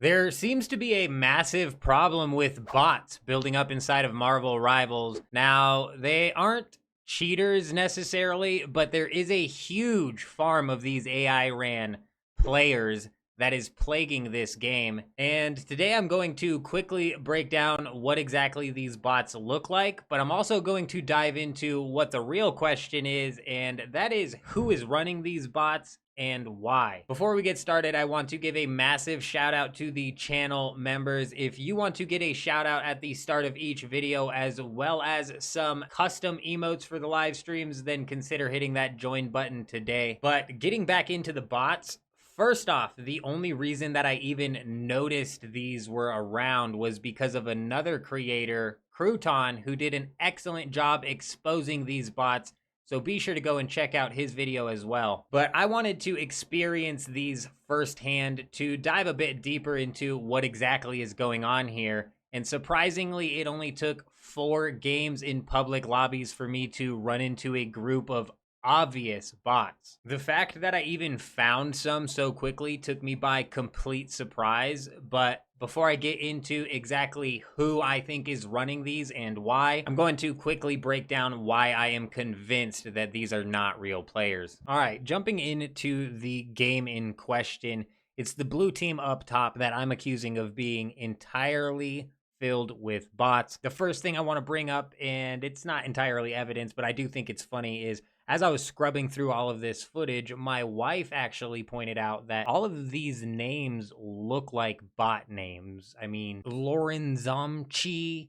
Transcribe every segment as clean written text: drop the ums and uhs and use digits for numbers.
There seems to be a massive problem with bots building up inside of Marvel Rivals. Now, they aren't cheaters necessarily, but there is a huge farm of these AI ran players that is plaguing this game. And today I'm going to quickly break down what exactly these bots look like, but I'm also going to dive into what the real question is, and that is who is running these bots and why. Before we get started, I want to give a massive shout out to the channel members. If you want to get a shout out at the start of each video, as well as some custom emotes for the live streams, then consider hitting that join button today. But getting back into the bots, first off, the only reason that I even noticed these were around was because of another creator, Crouton, who did an excellent job exposing these bots. So be sure to go and check out his video as well. But I wanted to experience these firsthand to dive a bit deeper into what exactly is going on here. And surprisingly, it only took 4 games in public lobbies for me to run into a group of obvious bots. The fact that I even found some so quickly took me by complete surprise, but before I get into exactly who I think is running these and why, I'm going to quickly break down why I am convinced that these are not real players. All right, jumping into the game in question, it's the blue team up top that I'm accusing of being entirely filled with bots. The first thing I want to bring up, and it's not entirely evidence, but I do think it's funny, is as I was scrubbing through all of this footage, my wife actually pointed out that all of these names look like bot names. I mean, Lorenzomchi,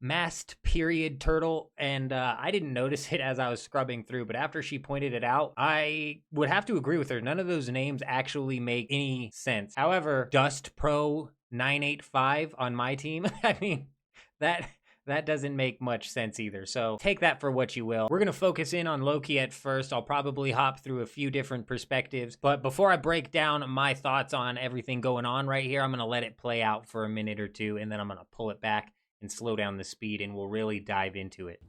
Mast Period Turtle, and I didn't notice it as I was scrubbing through, but after she pointed it out, I would have to agree with her. None of those names actually make any sense. However, Dust Pro 985 on my team, I mean, that doesn't make much sense either. So take that for what you will. We're going to focus in on Loki at first. I'll probably hop through a few different perspectives. But before I break down my thoughts on everything going on right here, I'm going to let it play out for a minute or two, and then I'm going to pull it back and slow down the speed, and we'll really dive into it.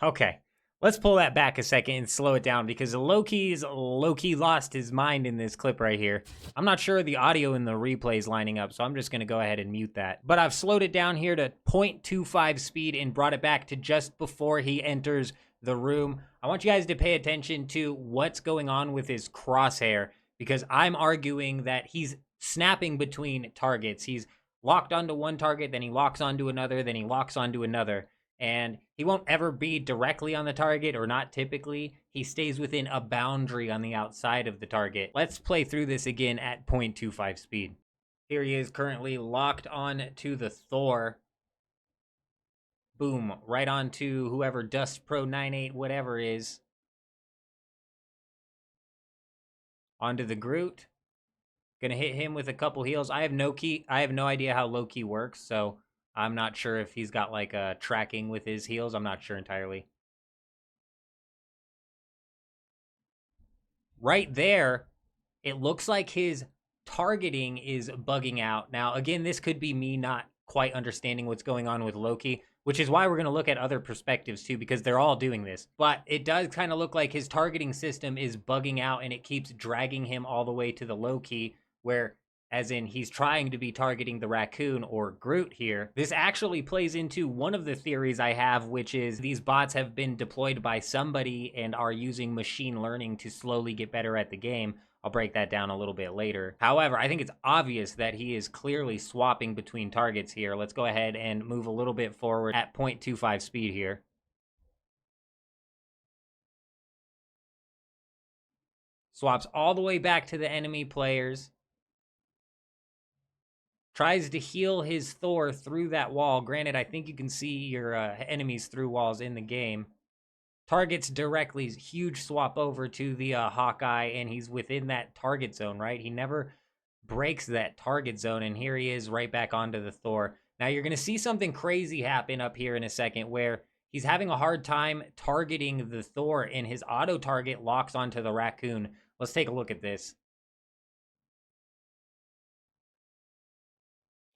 Okay, let's pull that back a second and slow it down, because Loki lost his mind in this clip right here. I'm not sure the audio in the replay is lining up, so I'm just going to go ahead and mute that. But I've slowed it down here to 0.25 speed and brought it back to just before he enters the room. I want you guys to pay attention to what's going on with his crosshair, because I'm arguing that he's snapping between targets. He's locked onto one target, then he locks onto another, then he locks onto another. And he won't ever be directly on the target, or not typically. He stays within a boundary on the outside of the target. Let's play through this again at 0.25 speed. Here he is currently locked on to the Thor. Boom, right onto whoever Dust Pro 98 whatever is. Onto the Groot. Gonna hit him with a couple heals. I have no idea how Loki works, so I'm not sure if he's got like a tracking with his heals. I'm not sure entirely. Right there, it looks like his targeting is bugging out. Now, again, this could be me not quite understanding what's going on with Loki, which is why we're going to look at other perspectives too, because they're all doing this. But it does kind of look like his targeting system is bugging out, and it keeps dragging him all the way to the Loki, where as in he's trying to be targeting the raccoon or Groot here. This actually plays into one of the theories I have, which is these bots have been deployed by somebody and are using machine learning to slowly get better at the game. I'll break that down a little bit later. However, I think it's obvious that he is clearly swapping between targets here. Let's go ahead and move a little bit forward at 0.25 speed here. Swaps all the way back to the enemy players. Tries to heal his Thor through that wall. Granted, I think you can see your enemies through walls in the game. Targets directly, huge swap over to the Hawkeye, and he's within that target zone, right? He never breaks that target zone, and here he is right back onto the Thor. Now you're going to see something crazy happen up here in a second, where he's having a hard time targeting the Thor, and his auto target locks onto the raccoon. Let's take a look at this.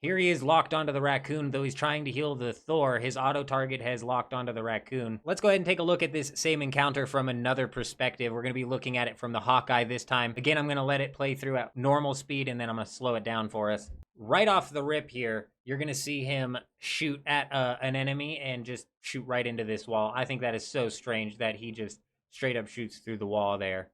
Here he is locked onto the raccoon, though he's trying to heal the Thor. His auto target has locked onto the raccoon. Let's go ahead and take a look at this same encounter from another perspective. We're going to be looking at it from the Hawkeye this time. Again, I'm going to let it play through at normal speed, and then I'm going to slow it down for us. Right off the rip here, you're going to see him shoot at an enemy and just shoot right into this wall. I think that is so strange that he just straight up shoots through the wall there.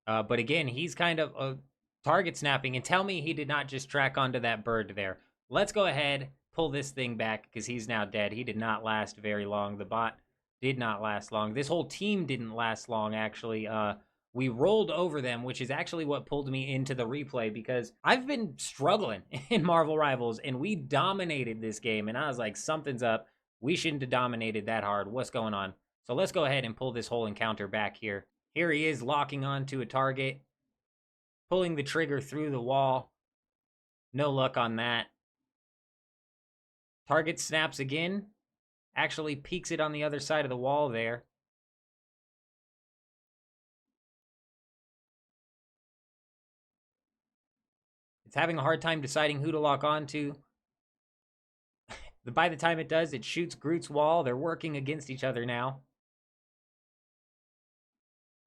But again, he's kind of target snapping, and tell me he did not just track onto that bird there. Let's go ahead, pull this thing back, because he's now dead. He did not last very long. The bot did not last long. This whole team didn't last long, actually. We rolled over them, which is actually what pulled me into the replay, because I've been struggling in Marvel Rivals, and we dominated this game, and I was like, something's up. We shouldn't have dominated that hard. What's going on? So let's go ahead and pull this whole encounter back here. Here he is locking onto a target, pulling the trigger through the wall. No luck on that. Target snaps again. Actually peeks it on the other side of the wall there. It's having a hard time deciding who to lock onto. By the time it does, it shoots Groot's wall. They're working against each other now.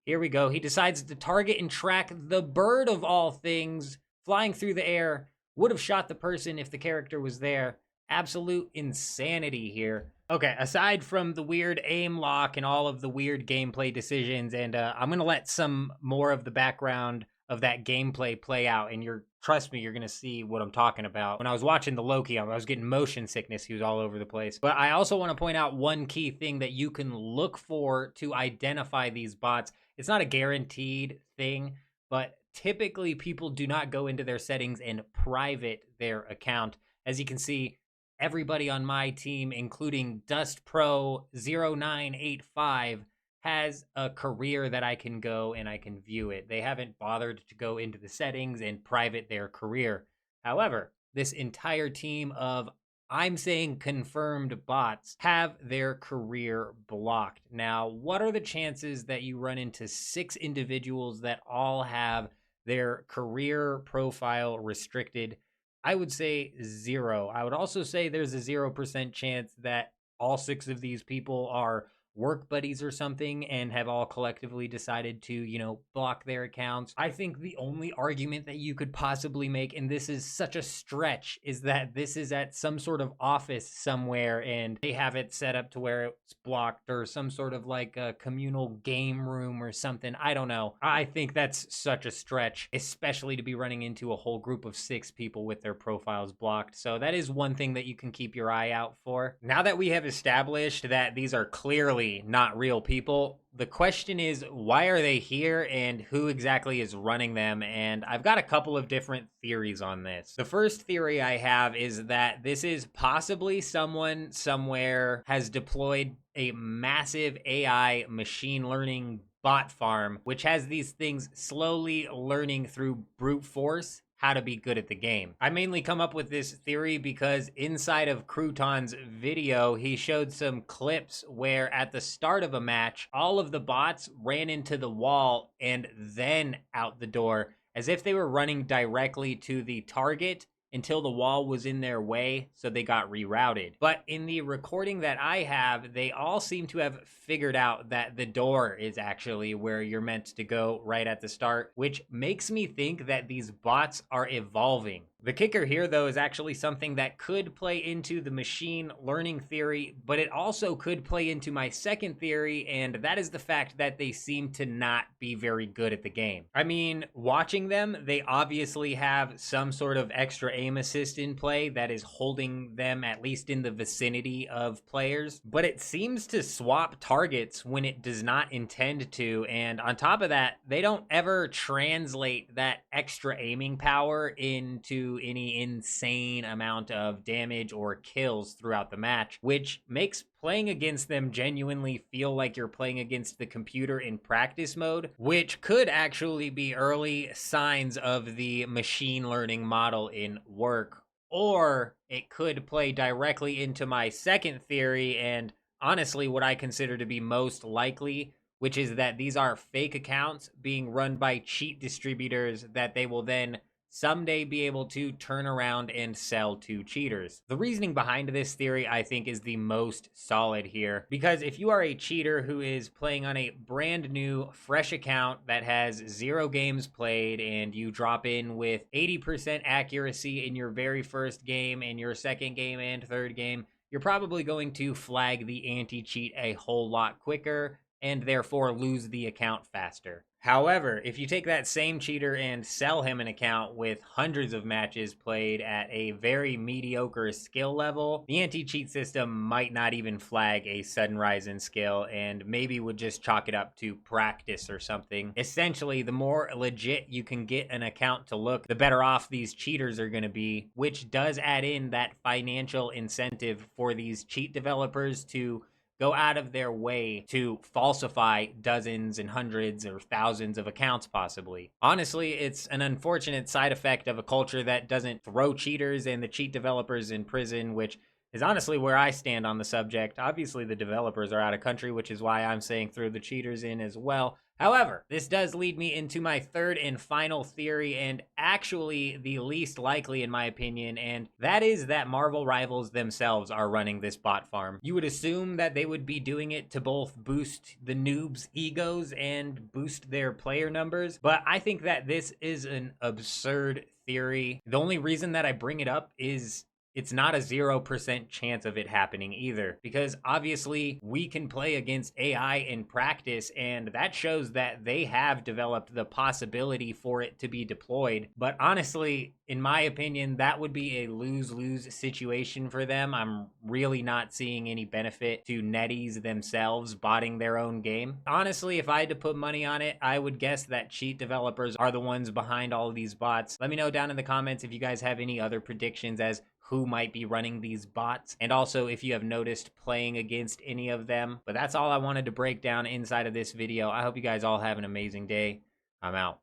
Here we go. He decides to target and track the bird of all things, flying through the air. Would have shot the person if the character was there. Absolute insanity here. Okay, aside from the weird aim lock and all of the weird gameplay decisions, and I'm going to let some more of the background of that gameplay play out, and trust me, you're going to see what I'm talking about. When I was watching the Loki, I was getting motion sickness. He was all over the place. But I also want to point out one key thing that you can look for to identify these bots. It's not a guaranteed thing, but typically people do not go into their settings and private their account. As you can see, everybody on my team, including DustPro0985, has a career that I can go and I can view it. They haven't bothered to go into the settings and private their career. However, this entire team of, I'm saying, confirmed bots have their career blocked. Now, what are the chances that you run into 6 individuals that all have their career profile restricted? I would say 0. I would also say there's a 0% chance that all 6 of these people are work buddies or something and have all collectively decided to, block their accounts. I think the only argument that you could possibly make, and this is such a stretch, is that this is at some sort of office somewhere and they have it set up to where it's blocked, or some sort of like a communal game room or something. I don't know. I think that's such a stretch, especially to be running into a whole group of 6 people with their profiles blocked. So that is one thing that you can keep your eye out for. Now that we have established that these are clearly not real people, the question is, why are they here and who exactly is running them? And I've got a couple of different theories on this. The first theory I have is that this is possibly someone somewhere has deployed a massive AI machine learning bot farm, which has these things slowly learning through brute force how to be good at the game. I mainly come up with this theory because inside of Crouton's video, he showed some clips where at the start of a match, all of the bots ran into the wall and then out the door, as if they were running directly to the target until the wall was in their way, so they got rerouted. But in the recording that I have, they all seem to have figured out that the door is actually where you're meant to go right at the start, which makes me think that these bots are evolving. The kicker here, though, is actually something that could play into the machine learning theory, but it also could play into my second theory, and that is the fact that they seem to not be very good at the game. I mean, watching them, they obviously have some sort of extra aim assist in play that is holding them at least in the vicinity of players, but it seems to swap targets when it does not intend to, and on top of that, they don't ever translate that extra aiming power into any insane amount of damage or kills throughout the match, which makes playing against them genuinely feel like you're playing against the computer in practice mode, which could actually be early signs of the machine learning model in work. Or it could play directly into my second theory, and honestly what I consider to be most likely, which is that these are fake accounts being run by cheat distributors that they will then someday be able to turn around and sell to cheaters. The reasoning behind this theory, I think, is the most solid here, because if you are a cheater who is playing on a brand new, fresh account that has 0 games played, and you drop in with 80% accuracy in your very first game, and your second game and third game, you're probably going to flag the anti-cheat a whole lot quicker and therefore lose the account faster. However, if you take that same cheater and sell him an account with hundreds of matches played at a very mediocre skill level, the anti-cheat system might not even flag a sudden rise in skill and maybe would just chalk it up to practice or something. Essentially, the more legit you can get an account to look, the better off these cheaters are going to be, which does add in that financial incentive for these cheat developers to go out of their way to falsify dozens and hundreds or thousands of accounts possibly. Honestly, it's an unfortunate side effect of a culture that doesn't throw cheaters and the cheat developers in prison, which is honestly where I stand on the subject. Obviously, the developers are out of country, which is why I'm saying throw the cheaters in as well. However, this does lead me into my third and final theory, and actually the least likely in my opinion, and that is that Marvel Rivals themselves are running this bot farm. You would assume that they would be doing it to both boost the noobs' egos and boost their player numbers, but I think that this is an absurd theory. The only reason that I bring it up is it's not a 0% chance of it happening either, because obviously we can play against AI in practice, and that shows that they have developed the possibility for it to be deployed. But honestly, in my opinion, that would be a lose-lose situation for them. I'm really not seeing any benefit to netties themselves botting their own game. Honestly, if I had to put money on it, I would guess that cheat developers are the ones behind all of these bots. Let me know down in the comments if you guys have any other predictions as who might be running these bots, and also if you have noticed playing against any of them. But that's all I wanted to break down inside of this video. I hope you guys all have an amazing day. I'm out.